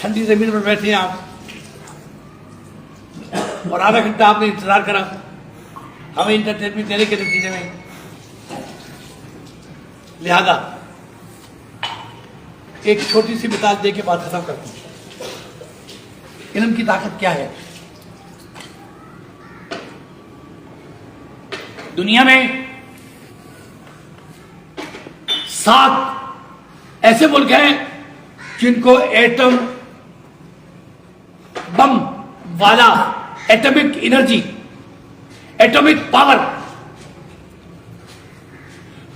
ٹھنڈی زمین پر بیٹھے ہیں آپ اور آدھا گھنٹہ آپ نے انتظار کرا ہمیں انٹرٹینمنٹ دینے کے نتیجے میں. لہذا ایک چھوٹی سی مثال دے کے بات ختم کرتا ہوں. علم کی طاقت کیا ہے؟ دنیا میں 7 ایسے ملک ہیں جن کو ایٹم بم والا ایٹمک انرجی، ایٹمک پاور،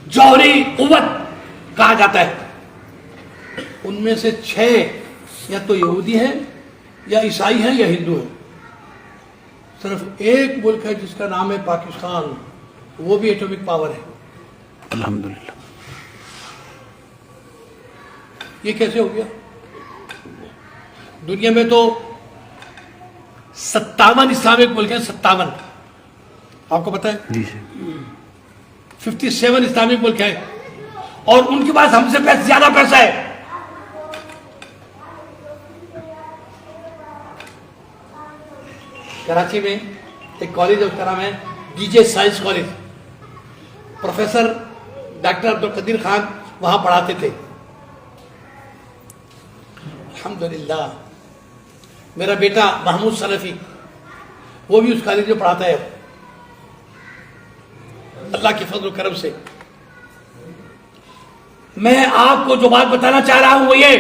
جوہری قوت کہا جاتا ہے. ان میں سے 6 یا تو یہودی ہیں یا عیسائی ہیں یا ہندو ہیں. صرف ایک ملک ہے جس کا نام ہے پاکستان، وہ بھی ایٹمک پاور ہے. الحمدللہ. یہ کیسے ہو گیا؟ دنیا میں تو 57 اسلامک ملک ہیں. 57 آپ کو پتہ ہے؟ جی 57 اسلامک ملک ہیں اور ان کے پاس ہم سے زیادہ پیسہ ہے. کراچی میں ایک کالج ہے، اس کا نام ہے D J science college. Professor doctor Abdul Qadeer Khan وہاں پڑھاتے تھے. الحمدللہ میرا بیٹا محمود سلفی وہ بھی اس کالج میں پڑھاتا ہے. اللہ کے فضل و کرم سے میں آپ کو جو بات بتانا چاہ رہا ہوں وہ یہ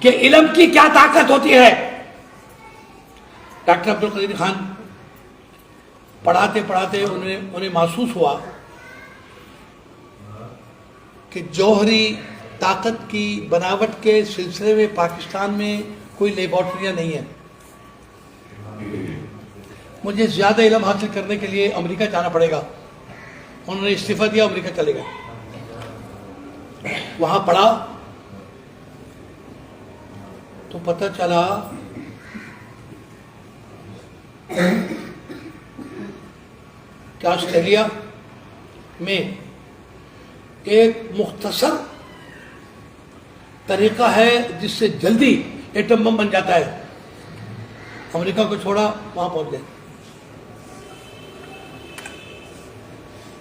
کہ علم کی کیا طاقت ہوتی ہے. ڈاکٹر عبدالقدیر خان پڑھاتے پڑھاتے انہیں محسوس ہوا کہ جوہری طاقت کی بناوٹ کے سلسلے میں پاکستان میں کوئی لیبارٹریاں نہیں ہیں. مجھے زیادہ علم حاصل کرنے کے لیے امریکہ جانا پڑے گا. انہوں نے استعفیٰ دیا، امریکہ چلے گئے. وہاں پڑھا تو پتہ چلا کہ آسٹریلیا میں ایک مختصر طریقہ ہے جس سے جلدی ایٹم بم بن جاتا ہے. امریکہ کو چھوڑا، وہاں پہنچ گئے.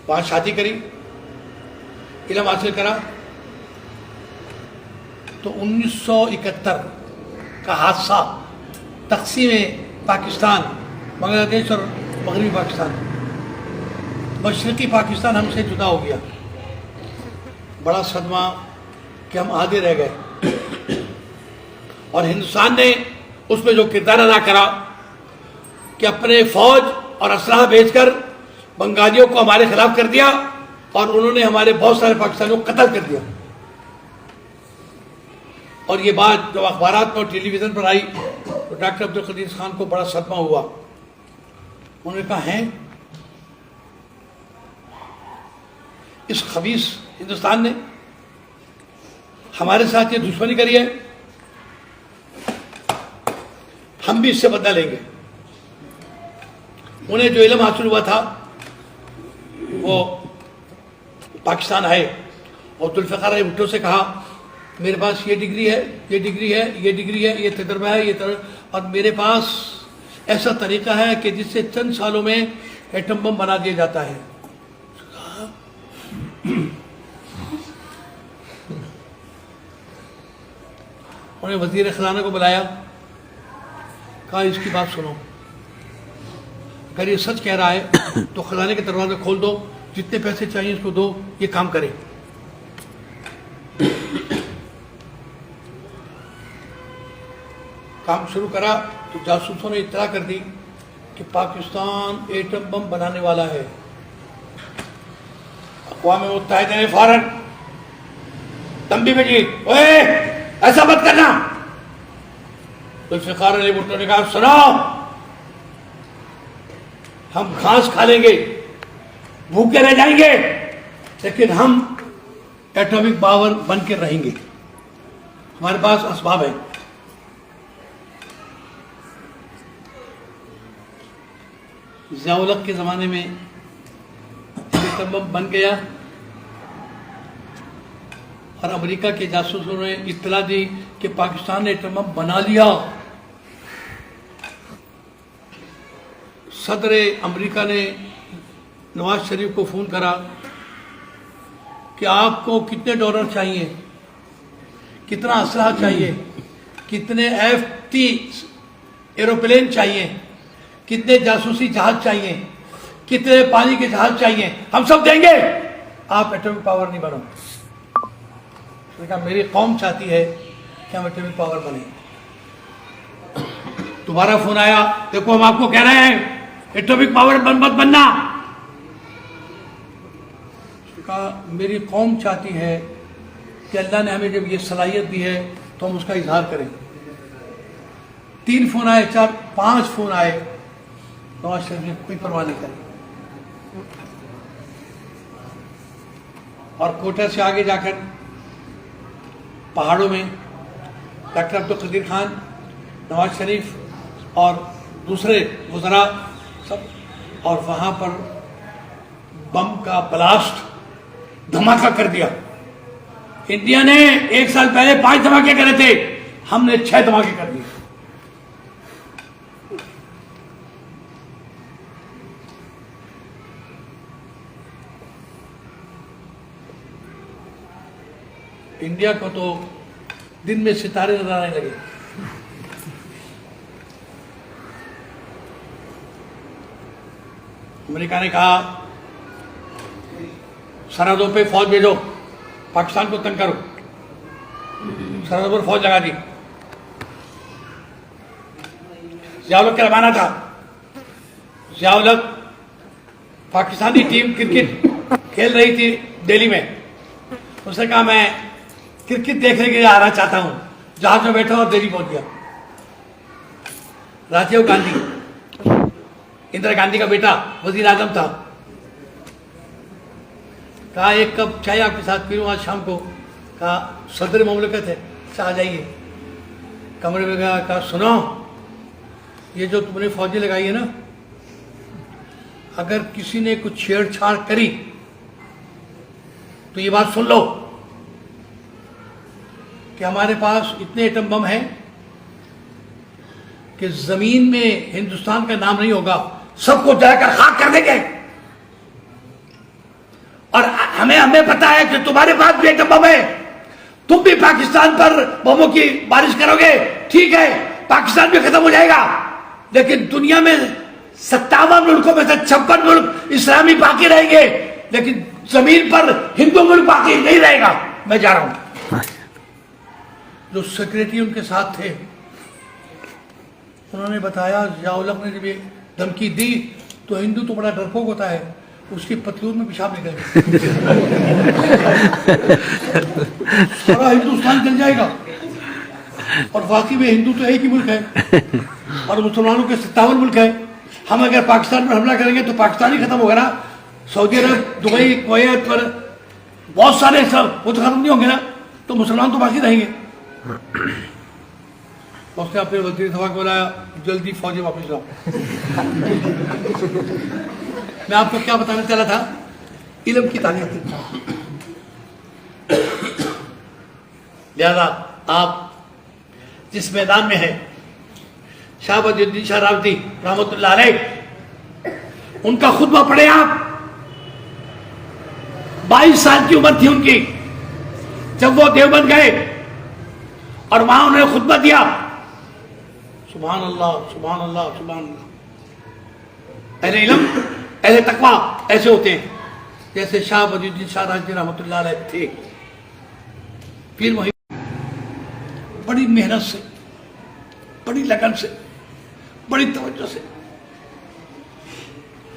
وہاں شادی کری، علم حاصل کرا تو 1971 کا حادثہ تقسیم پاکستان، بنگلہ دیش اور مغربی پاکستان، مشرقی پاکستان ہم سے جدا ہو گیا. بڑا صدمہ کہ ہم آدھے رہ گئے. اور ہندوستان نے اس میں جو کردار ادا کرا کہ اپنے فوج اور اسلحہ بھیج کر بنگالیوں کو ہمارے خلاف کر دیا اور انہوں نے ہمارے بہت سارے پاکستانیوں کو قتل کر دیا. اور یہ بات جب اخبارات میں اور ٹیلی ویژن پر آئی تو ڈاکٹر عبدالقدیر خان کو بڑا صدمہ ہوا. انہوں نے کہا ہیں اس خبیث ہندوستان نے ہمارے ساتھ یہ دشمنی کری ہے، ہم بھی اس سے بدلہ لیں گے. انہیں جو علم حاصل ہوا تھا وہ پاکستان آئے اور ذوالفقار علی بھٹو سے کہا میرے پاس یہ ڈگری ہے، یہ ڈگری ہے، یہ ڈگری ہے، یہ تجربہ ہے، یہ اور میرے پاس ایسا طریقہ ہے کہ جس سے چند سالوں میں ایٹم بم بنا دیا جاتا ہے. انہیں وزیر خزانہ کو بلایا، کہا اس کی بات سنو، اگر یہ سچ کہہ رہا ہے تو خزانے کے دروازے کھول دو، جتنے پیسے چاہیے اس کو دو، یہ کام کرے. کام شروع کرا تو جاسوسوں نے اطلاع کر دی کہ پاکستان ایٹم بم بنانے والا ہے. اقوام متحدہ نے فوراً تنبیہ بھیجی، اوے ایسا مت کرنا. ذوالفقار علی بھٹو نے کہا سنو، ہم گھاس کھا لیں گے، بھوکے رہ جائیں گے، لیکن ہم ایٹمک پاور بن کے رہیں گے، ہمارے پاس اسباب ہیں. ضیاء الحق کے زمانے میں ایٹم بم بن گیا اور امریکہ کے جاسوسوں نے اطلاع دی کہ پاکستان نے ایٹم بم بنا لیا. صدر امریکہ نے نواز شریف کو فون کرا کہ آپ کو کتنے ڈالر چاہیے, کتنا اسلحہ چاہیے, کتنے F-30 ایروپلین چاہیے, کتنے جاسوسی جہاز چاہیے, کتنے پانی کے جہاز چاہیے, ہم سب دیں گے, آپ ایٹمک پاور نہیں بنو. اس نے کہا میری قوم چاہتی ہے کہ ہم ایٹمک پاور بنیں. دوبارہ فون آیا, دیکھو ہم آپ کو کہہ رہے ہیں ایٹمک پاور مت بننا. اس نے کہا میری قوم چاہتی ہے کہ اللہ نے ہمیں جب یہ صلاحیت دی ہے تو ہم اس کا اظہار کریں. 3 فون آئے, 4 5 فون آئے, نواز شریف نے کوئی پرواہ نہیں کری. اور کوٹہ سے آگے جا کر پہاڑوں میں ڈاکٹر عبدالقدیر خان, نواز شریف اور دوسرے وزراء سب, اور وہاں پر بم کا بلاسٹ دھماکہ کر دیا. انڈیا نے 1 سال پہلے 5 دھماکے کرے تھے, ہم نے 6 دھماکے کر دیے. انڈیا کو تو دن میں ستارے نظر آنے لگے. امریکہ نے کہا سرحدوں پہ فوج بھیجو, پاکستان کو تنگ کرو. سرحدوں پر فوج لگا دی. ضیاء الحق کا زمانہ تھا. ضیاء الحق پاکستانی ٹیم کرکٹ کھیل رہی تھی دہلی میں. اس نے کہا میں کرکٹ دیکھنے کے لیے آنا چاہتا ہوں. جہاز میں بیٹھا اور دہلی پہنچ گیا. راجیو گاندھی, اندرا گاندھی کا بیٹا, وزیر اعظم تھا. کہا ایک کپ چائے آپ کے ساتھ پیوں آج شام کو. کہا صدر مملکت ہے, اچھا آ جائیے. کمرے میں گیا, کہا سنو یہ جو تم نے فوجیں لگائی ہے نا, اگر کسی نے کچھ چھیڑ چھاڑ کری تو یہ بات سن لو کہ ہمارے پاس اتنے ایٹم بم ہیں کہ زمین میں ہندوستان کا نام نہیں ہوگا, سب کو جلا کر خاک کر دیں گے. اور ہمیں پتا ہے کہ تمہارے پاس بھی ایٹم بم ہے, تم بھی پاکستان پر بموں کی بارش کرو گے, ٹھیک ہے پاکستان بھی ختم ہو جائے گا, لیکن دنیا میں 57 ملکوں میں سے 56 ملک اسلامی باقی رہیں گے, لیکن زمین پر ہندو ملک باقی نہیں رہے گا. میں جا رہا ہوں. جو سیکریٹری ان کے ساتھ تھے انہوں نے بتایا ضیاء الحق نے جب یہ دھمکی دی تو ہندو تو بڑا ڈرپوک ہوتا ہے, اس کی پتلون میں پیشاب نکل گیا. سارا ہندوستان جل جائے گا. اور واقعی میں ہندو تو ایک ہی ملک ہے اور مسلمانوں کے 57 ملک ہیں. ہم اگر پاکستان پر حملہ کریں گے تو پاکستان ہی ختم ہوگا نا. سعودی عرب, دبئی, کویت پر بہت سارے سب وہ تو ختم نہیں ہوں گے نا, تو مسلمان تو باقی رہیں گے. اس نے اپنے وزیر دفاع کو بلایا, جلدی فوجیں واپس لاؤ. میں آپ کو کیا بتانا چاہ رہا تھا, علم کی تعلیم کی. لہذا آپ جس میدان میں ہیں, شاہ ولی الدین شاہ راوتی رحمۃ اللہ علیہ, ان کا خطبہ پڑھیں آپ. 22 سال کی عمر تھی ان کی جب وہ دیوبند گئے اور وہاں انہوں نے خطبہ دیا. سبحان اللہ, سبحان اللہ, سبحان اللہ. اہل علم, اہل تقویٰ ایسے ہوتے ہیں جیسے شاہ ولی الدین شاہ راوتی رحمۃ اللہ علیہ تھے. پھر وہی بڑی محنت سے, بڑی لگن سے, بڑی توجہ سے.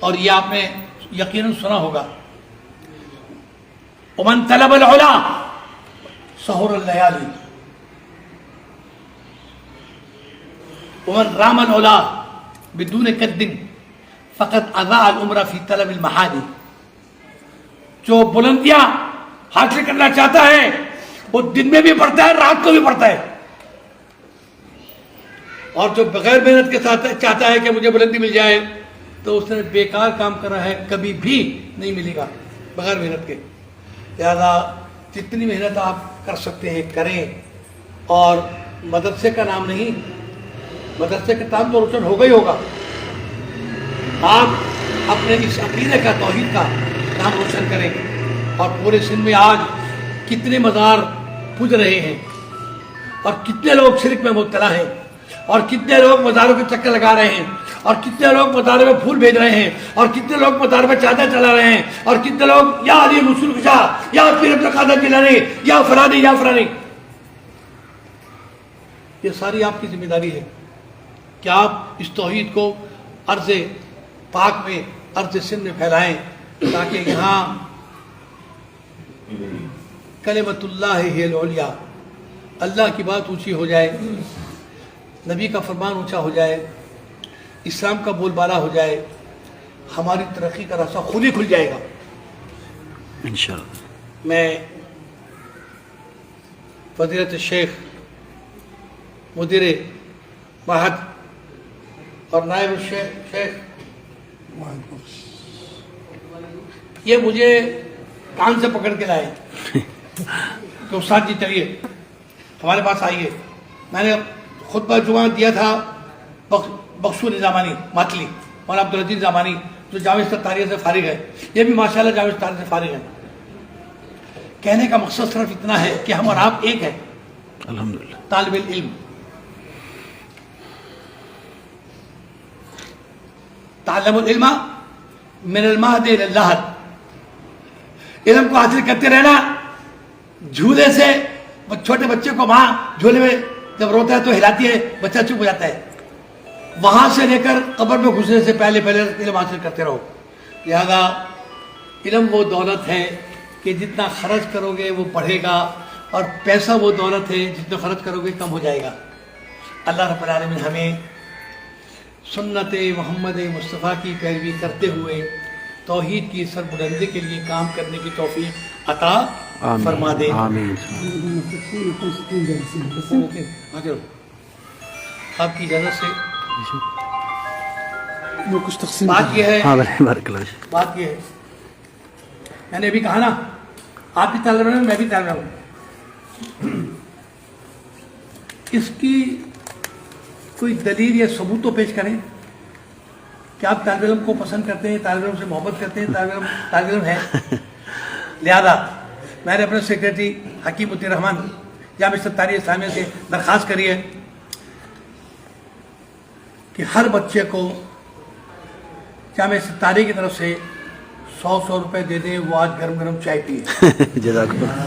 اور یہ آپ نے یقیناً سنا ہوگا, ومن طلب العلا سہر اللیالی ومن رام العلا بدون قد فقط اضاع العمر فی طلب المحالی. جو بلندیاں حاصل کرنا چاہتا ہے وہ دن میں بھی پڑھتا ہے, رات کو بھی پڑھتا ہے. اور جو بغیر محنت کے ساتھ چاہتا ہے کہ مجھے بلندی مل جائے تو اس نے بیکار کام کر رہا ہے, کبھی بھی نہیں ملے گا بغیر محنت کے. لہذا جتنی محنت آپ کر سکتے ہیں کریں. اور مدرسے کا نام نہیں, مدرسے کا نام تو روشن ہوگا ہی ہوگا. آپ اپنے اس عقیدے کا, توحید کا نام روشن کریں. اور پورے سندھ میں آج کتنے مزار پوج رہے ہیں, اور کتنے لوگ شرک میں مبتلا ہیں, اور کتنے لوگ مزاروں کے چکر لگا رہے ہیں, اور کتنے لوگ مزاروں میں پھول بھیج رہے ہیں, اور کتنے لوگ مزاروں میں چادر چلا رہے ہیں, اور کتنے لوگ یا علی رسول کشا, یا پیر عبد القادر جیلانی, یا فلانی یا فلانی. یہ ساری آپ کی ذمہ داری ہے کہ آپ اس توحید کو ارض پاک میں, ارض سندھ میں پھیلائیں, تاکہ یہاں کلمۃ اللہ ہی العلیٰ, اللہ کی بات اونچی ہو جائے, نبی کا فرمان اونچا ہو جائے, اسلام کا بول بالا ہو جائے, ہماری ترقی کا راستہ خود ہی کھل جائے گا انشاءاللہ. میں فضیلت الشیخ مدیر معہد اور نائب الشیخ یہ مجھے کان سے پکڑ کے لائے کہ استاد جی چلیے ہمارے پاس آئیے. میں نے خطبہ جمعہ دیا تھا بخشو نظامانی ماتلی, مولانا عبدالعزیز نظامانی جو جامعہ تاریخ سے فارغ ہے, یہ بھی ماشاءاللہ جامعہ تاریخ سے فارغ ہے. کہنے کا مقصد صرف اتنا ہے کہ ہم اور آپ ایک ہیں, الحمدللہ. طالب العلم تعلم العلم من المہد الی اللحد, علم کو حاصل کرتے رہنا. جھولے سے چھوٹے بچے کو ماں جھولے میں جب روتا ہے تو ہلاتی ہے, بچہ چپ ہو جاتا ہے. وہاں سے لے کر قبر میں گھسنے سے پہلے علم حاصل کرتے رہو. لہذا علم وہ دولت ہے کہ جتنا خرچ کرو گے وہ بڑھے گا, اور پیسہ وہ دولت ہے جتنا خرچ کرو گے کم ہو جائے گا. اللہ رب العالمین ہمیں سنت محمد مصطفیٰ کی پیروی کرتے ہوئے توحید کی سربلندی کے لیے کام کرنے کی توفیق عطا فرما دے. آمین. آپ کی اجازت سے کچھ تقسیم بات یہ ہے, ہاں بارک اللہ. بات یہ ہے, میں نے ابھی کہا نا آپ بھی طالب علم میں بھی طالب علم, اس کی کوئی دلیل یا ثبوت تو پیش کریں کہ آپ طالب علم کو پسند کرتے ہیں, طالب علم سے محبت کرتے ہیں, طالب علم ہے. لہذا میں نے اپنے سیکریٹری حکیم الدین رحمان جامعہ تاریخ اسلامیہ سے درخواست کری ہے کہ ہر بچے کو جامعہ تاریخ کی طرف سے 100 روپے دے دیں, وہ آج گرم گرم چائے پیے. جزاک اللہ.